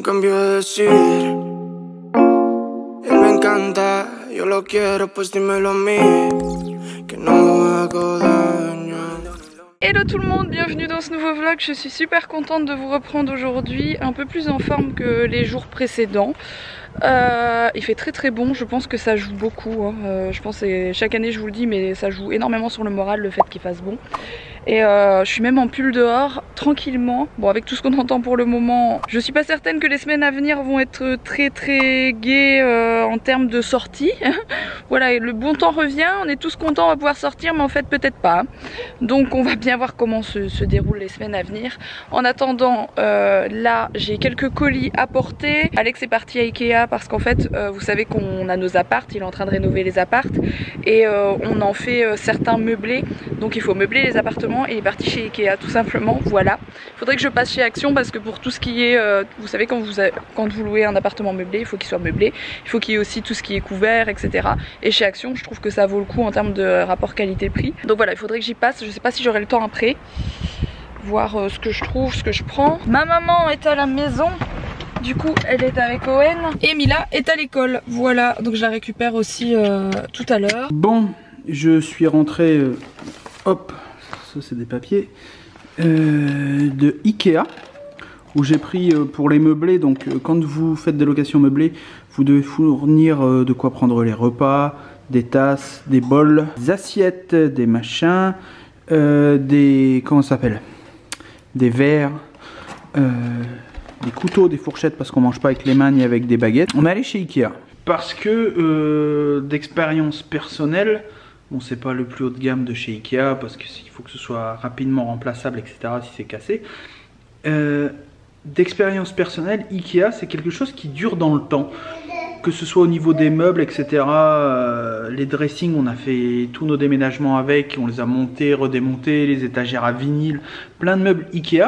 En cambio de decir, él me encanta, yo lo quiero, pues dímelo a mí, que no hago daño. Hello tout le monde, bienvenue dans ce nouveau vlog. Je suis super contente de vous reprendre aujourd'hui, un peu plus en forme que les jours précédents. Il fait très bon, je pense que ça joue beaucoup, hein. Je pense que chaque année je vous le dis, mais ça joue énormément sur le moral, le fait qu'il fasse bon. Et je suis même en pull dehors, tranquillement. Bon, avec tout ce qu'on entend pour le moment, je suis pas certaine que les semaines à venir vont être très gaies en termes de sortie. Voilà, le bon temps revient, on est tous contents, on va pouvoir sortir, mais en fait peut-être pas. Donc on va bien voir comment se déroulent les semaines à venir. En attendant, là j'ai quelques colis à porter. Alex est parti à Ikea parce qu'en fait, vous savez qu'on a nos apparts, il est en train de rénover les apparts. Et on en fait certains meublés, donc il faut meubler les appartements. Et il est parti chez Ikea tout simplement, voilà. Il faudrait que je passe chez Action parce que pour tout ce qui est, vous savez quand vous louez un appartement meublé, il faut qu'il soit meublé. Il faut qu'il y ait aussi tout ce qui est couvert, etc. Et chez Action, je trouve que ça vaut le coup en termes de rapport qualité-prix. Donc voilà, il faudrait que j'y passe, je sais pas si j'aurai le temps après. Voir ce que je trouve, ce que je prends. Ma maman est à la maison. Du coup elle est avec Owen. Et Mila est à l'école, voilà. Donc je la récupère aussi tout à l'heure. Bon, je suis rentré, hop. Ça c'est des papiers de Ikea où j'ai pris pour les meublés. Donc quand vous faites des locations meublées, vous devez fournir de quoi prendre les repas, des tasses, des bols, des assiettes, des machins, des comment ça s'appelle, des verres, des couteaux, des fourchettes parce qu'on mange pas avec les mains ni avec des baguettes. On est allé chez Ikea parce que d'expérience personnelle. Bon, c'est pas le plus haut de gamme de chez Ikea parce qu'il faut que ce soit rapidement remplaçable, etc. si c'est cassé. D'expérience personnelle, Ikea c'est quelque chose qui dure dans le temps. Que ce soit au niveau des meubles, etc. Les dressings, on a fait tous nos déménagements avec, on les a montés, redémontés, les étagères à vinyle, plein de meubles Ikea.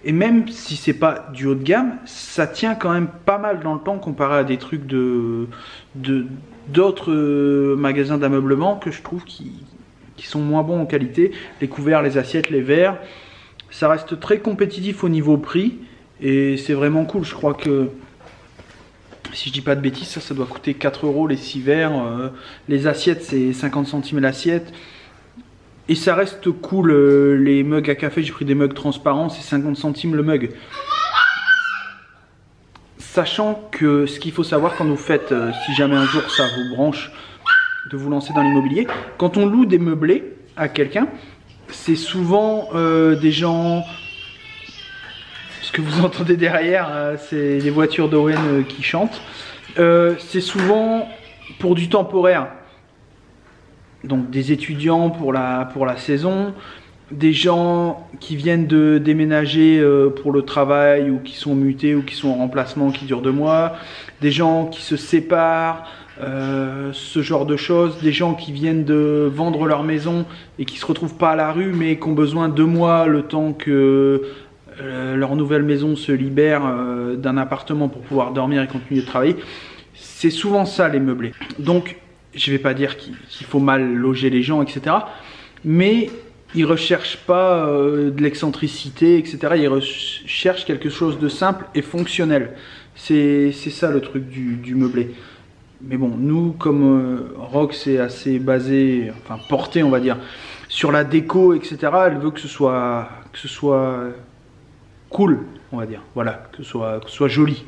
Et même si c'est pas du haut de gamme, ça tient quand même pas mal dans le temps comparé à des trucs d'autres magasins d'ameublement que je trouve qui sont moins bons en qualité. Les couverts, les assiettes, les verres, ça reste très compétitif au niveau prix et c'est vraiment cool. Je crois que si je dis pas de bêtises, ça doit coûter 4 € les 6 verres. Les assiettes c'est 50 centimes l'assiette. Et ça reste cool. Les mugs à café, j'ai pris des mugs transparents, c'est 50 centimes le mug. Sachant que ce qu'il faut savoir quand vous faites, si jamais un jour ça vous branche de vous lancer dans l'immobilier, quand on loue des meublés à quelqu'un, c'est souvent des gens... Ce que vous entendez derrière, c'est les voitures d'Owen qui chantent. C'est souvent pour du temporaire. Donc des étudiants pour la saison, des gens qui viennent de déménager pour le travail ou qui sont mutés ou qui sont en remplacement qui durent 2 mois, des gens qui se séparent, ce genre de choses, des gens qui viennent de vendre leur maison et qui se retrouvent pas à la rue mais qui ont besoin de 2 mois le temps que leur nouvelle maison se libère d'un appartement pour pouvoir dormir et continuer de travailler. C'est souvent ça les meublés. Donc je vais pas dire qu'il faut mal loger les gens, etc. Mais ils recherchent pas de l'excentricité, etc. Ils recherchent quelque chose de simple et fonctionnel. C'est ça le truc du meublé. Mais bon, nous, comme Rox est assez basé, enfin porté, on va dire, sur la déco, etc. Elle veut que ce soit cool, on va dire. Voilà, que ce soit joli.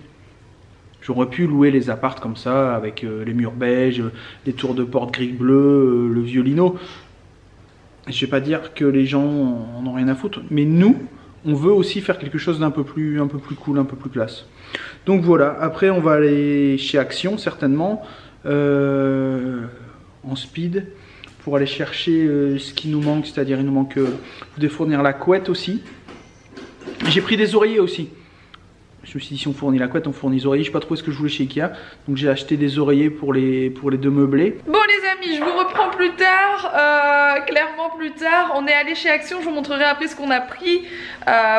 J'aurais pu louer les apparts comme ça, avec les murs beige, les tours de porte gris-bleu, le violino. Je vais pas dire que les gens en ont rien à foutre, mais nous, on veut aussi faire quelque chose d'un peu plus cool, un peu plus classe. Donc voilà, après on va aller chez Action certainement, en speed, pour aller chercher ce qui nous manque, c'est-à-dire il nous manque de fournir la couette aussi. J'ai pris des oreillers aussi. Je me suis dit si on fournit la couette, on fournit les oreillers. Je sais pas trop ce que je voulais chez Ikea, donc j'ai acheté des oreillers pour les 2 meublés. Bon les amis, je vous reprends plus tard, clairement plus tard. On est allé chez Action, je vous montrerai après ce qu'on a pris.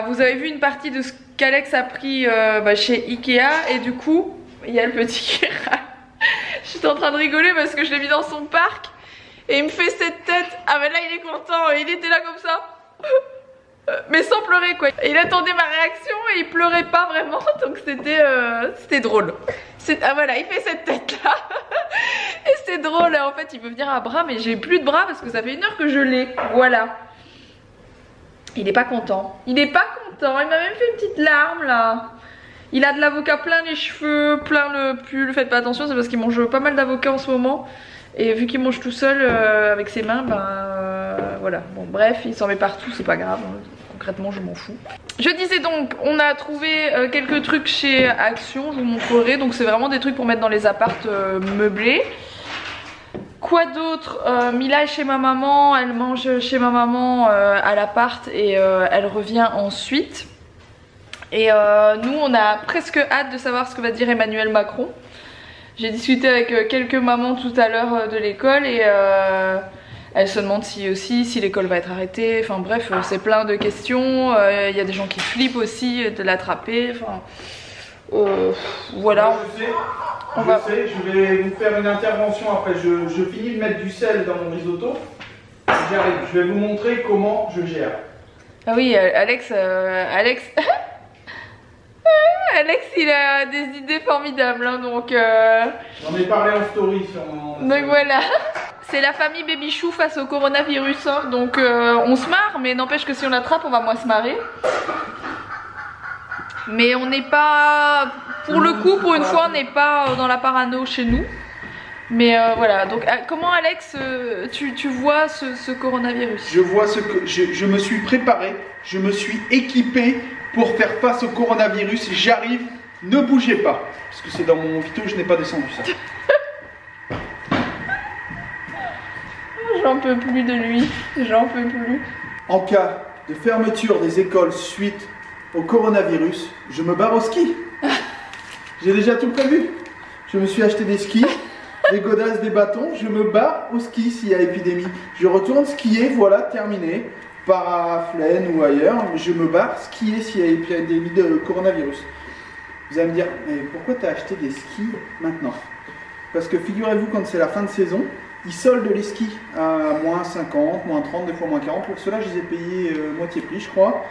Vous avez vu une partie de ce qu'Alex a pris chez Ikea et du coup, il y a le petit qui râle. J'étais en train de rigoler parce que je l'ai mis dans son parc et il me fait cette tête. Ah mais là il est content, il était là comme ça. Mais sans pleurer quoi. Et il attendait ma réaction et il pleurait pas vraiment, donc c'était drôle. Ah voilà, il fait cette tête là. Et c'est drôle, en fait il veut venir à bras mais j'ai plus de bras parce que ça fait 1 heure que je l'ai. Voilà. Il est pas content. Il est pas content, il m'a même fait une petite larme là. Il a de l'avocat plein les cheveux, plein le pull. Faites pas attention, c'est parce qu'il mange pas mal d'avocats en ce moment. Et vu qu'il mange tout seul avec ses mains, voilà. Bon bref, il s'en met partout, c'est pas grave. Concrètement, je m'en fous. Je disais donc, on a trouvé quelques trucs chez Action, je vous montrerai. Donc c'est vraiment des trucs pour mettre dans les appartes meublés. Quoi d'autre? Mila est chez ma maman, elle mange chez ma maman à l'appart et elle revient ensuite. Et nous on a presque hâte de savoir ce que va dire Emmanuel Macron. J'ai discuté avec quelques mamans tout à l'heure de l'école et elles se demandent si l'école va être arrêtée. Enfin bref, c'est plein de questions. Il y a des gens qui flippent aussi de l'attraper. Enfin, voilà. Je vais vous faire une intervention après. Je finis de mettre du sel dans mon risotto. J'arrive, je vais vous montrer comment je gère. Ah oui, Alex... Alex il a des idées formidables hein, donc j'en ai parlé en story sur mon... Donc voilà. C'est la famille Baby Chou face au coronavirus hein, donc on se marre mais n'empêche que si on l'attrape on va moins se marrer. Mais on n'est pas... Pour le coup, pour une fois on n'est pas dans la parano chez nous. Mais voilà, donc comment Alex, tu vois ce coronavirus? Je vois ce que... Je me suis préparé, je me suis équipé pour faire face au coronavirus. J'arrive, ne bougez pas. Parce que c'est dans mon vito, je n'ai pas descendu ça. J'en peux plus de lui, j'en peux plus. En cas de fermeture des écoles suite au coronavirus, je me barre au ski. J'ai déjà tout prévu. Je me suis acheté des skis, des godasses, des bâtons. Je me barre au ski s'il y a épidémie. Je retourne skier, voilà, terminé. Par à Flaine ou ailleurs, je me barre skier s'il y a épidémie de coronavirus. Vous allez me dire, mais pourquoi tu as acheté des skis maintenant? Parce que figurez-vous, quand c'est la fin de saison, ils soldent les skis à moins 50, moins 30, des fois moins 40. Pour cela, je les ai payés moitié prix, je crois.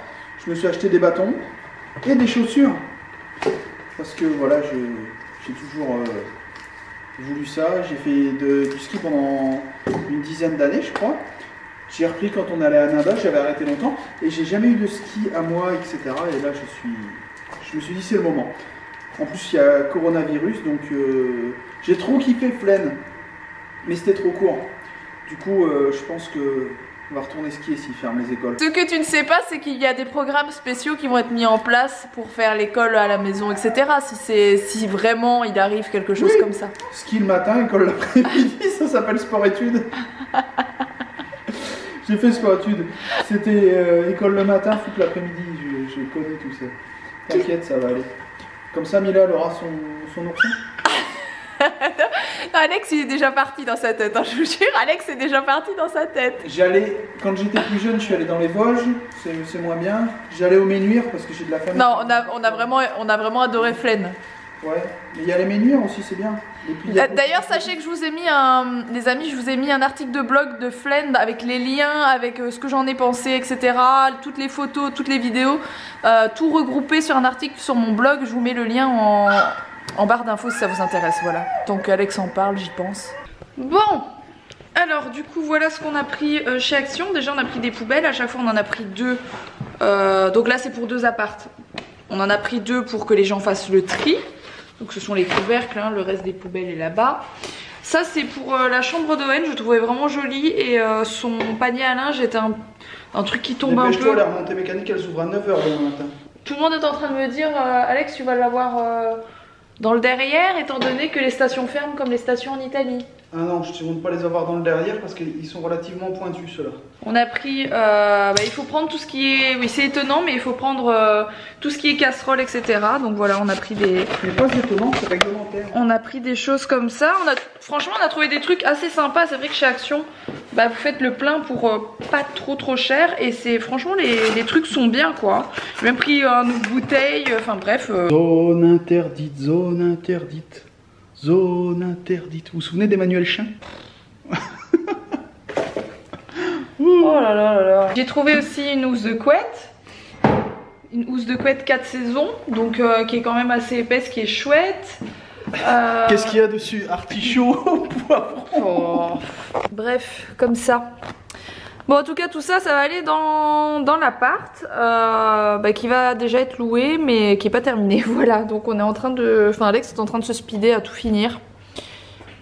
Je me suis acheté des bâtons et des chaussures. Parce que voilà, j'ai toujours voulu ça. J'ai fait du ski pendant une dizaine d'années, je crois. J'ai repris quand on allait à Nada, j'avais arrêté longtemps. Et j'ai jamais eu de ski à moi, etc. Et là, je me suis dit, c'est le moment. En plus, il y a coronavirus, donc j'ai trop kiffé Flaine. Mais c'était trop court. Du coup, je pense que on va retourner skier s'ils ferment les écoles. Ce que tu ne sais pas, c'est qu'il y a des programmes spéciaux qui vont être mis en place pour faire l'école à la maison, etc. Si vraiment il arrive quelque chose comme ça. Ski le matin, école l'après-midi, ça s'appelle sport-études. J'ai fait sport-études. C'était école le matin, foot l'après-midi. Je connais tout ça. T'inquiète, ça va aller. Comme ça, Mila, elle aura son ourson. Alex il est déjà parti dans sa tête, hein, je vous jure, Alex est déjà parti dans sa tête. Quand j'étais plus jeune, je suis allé dans les Vosges, c'est moins bien. J'allais au Ménuire parce que j'ai de la famille. Non, on a vraiment adoré Flaine. Ouais, mais il y a les Ménuires aussi, c'est bien. D'ailleurs, sachez que je vous ai mis les amis, je vous ai mis un article de blog de Flaine avec les liens, avec ce que j'en ai pensé, etc. Toutes les photos, toutes les vidéos, tout regroupé sur un article sur mon blog. Je vous mets le lien en barre d'infos si ça vous intéresse, voilà. Tant qu'Alex en parle, j'y pense. Bon, alors du coup voilà ce qu'on a pris chez Action. Déjà on a pris des poubelles, à chaque fois on en a pris 2. Donc là c'est pour 2 appartes. On en a pris 2 pour que les gens fassent le tri. Donc ce sont les couvercles, hein, le reste des poubelles est là-bas. Ça c'est pour la chambre d'Owen, je trouvais vraiment jolie. Et son panier à linge est un truc qui tombe un peu. Dépêche-toi, les remontées mécaniques elles s'ouvrent à 9h demain matin. Tout le monde est en train de me dire Alex tu vas l'avoir dans le derrière, étant donné que les stations ferment comme les stations en Italie. Ah non, je ne te pas les avoir dans le derrière parce qu'ils sont relativement pointus ceux-là. On a pris, il faut prendre tout ce qui est, oui c'est étonnant mais il faut prendre tout ce qui est casserole etc. Donc voilà on a pris des... Mais pas étonnant, c'est réglementaire. On a pris des choses comme ça, franchement on a trouvé des trucs assez sympas. C'est vrai que chez Action, vous faites le plein pour pas trop cher. Et c'est franchement les trucs sont bien quoi. J'ai même pris une bouteille, enfin bref. Zone interdite, zone interdite. Zone interdite. Vous vous souvenez d'Emmanuel Chien? Oh là là là là. J'ai trouvé aussi une housse de couette. une housse de couette 4 saisons, donc qui est quand même assez épaisse, qui est chouette. Qu'est-ce qu'il y a dessus? Artichaut, poivron. Oh. Bref, comme ça. Bon, en tout cas, tout ça, ça va aller dans l'appart, qui va déjà être loué, mais qui n'est pas terminé. Voilà, donc on est en train de... Enfin, Alex est en train de se speeder à tout finir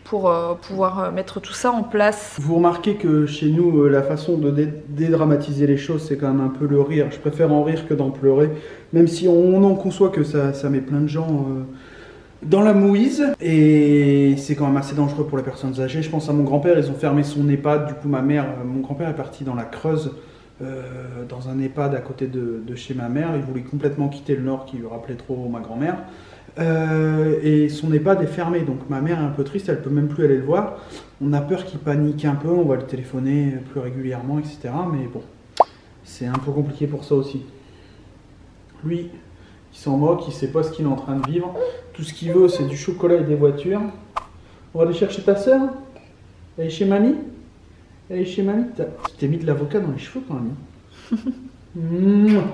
pour pouvoir mettre tout ça en place. Vous remarquez que chez nous, la façon de dédramatiser les choses, c'est quand même un peu le rire. Je préfère en rire que d'en pleurer, même si on en conçoit que ça met plein de gens dans la mouise. Et c'est quand même assez dangereux pour les personnes âgées. Je pense à mon grand-père, ils ont fermé son EHPAD. Du coup, mon grand-père est parti dans la Creuse, dans un EHPAD à côté de chez ma mère. Il voulait complètement quitter le Nord, qui lui rappelait trop ma grand-mère. Et son EHPAD est fermé, donc ma mère est un peu triste, elle peut même plus aller le voir. On a peur qu'il panique un peu, on va le téléphoner plus régulièrement, etc. Mais bon, c'est un peu compliqué pour ça aussi. Lui, il s'en moque, il sait pas ce qu'il est en train de vivre. Tout ce qu'il veut, c'est du chocolat et des voitures. On va aller chercher ta soeur. Elle est chez mamie. Elle est chez mamie. Tu t'es mis de l'avocat dans les cheveux quand même.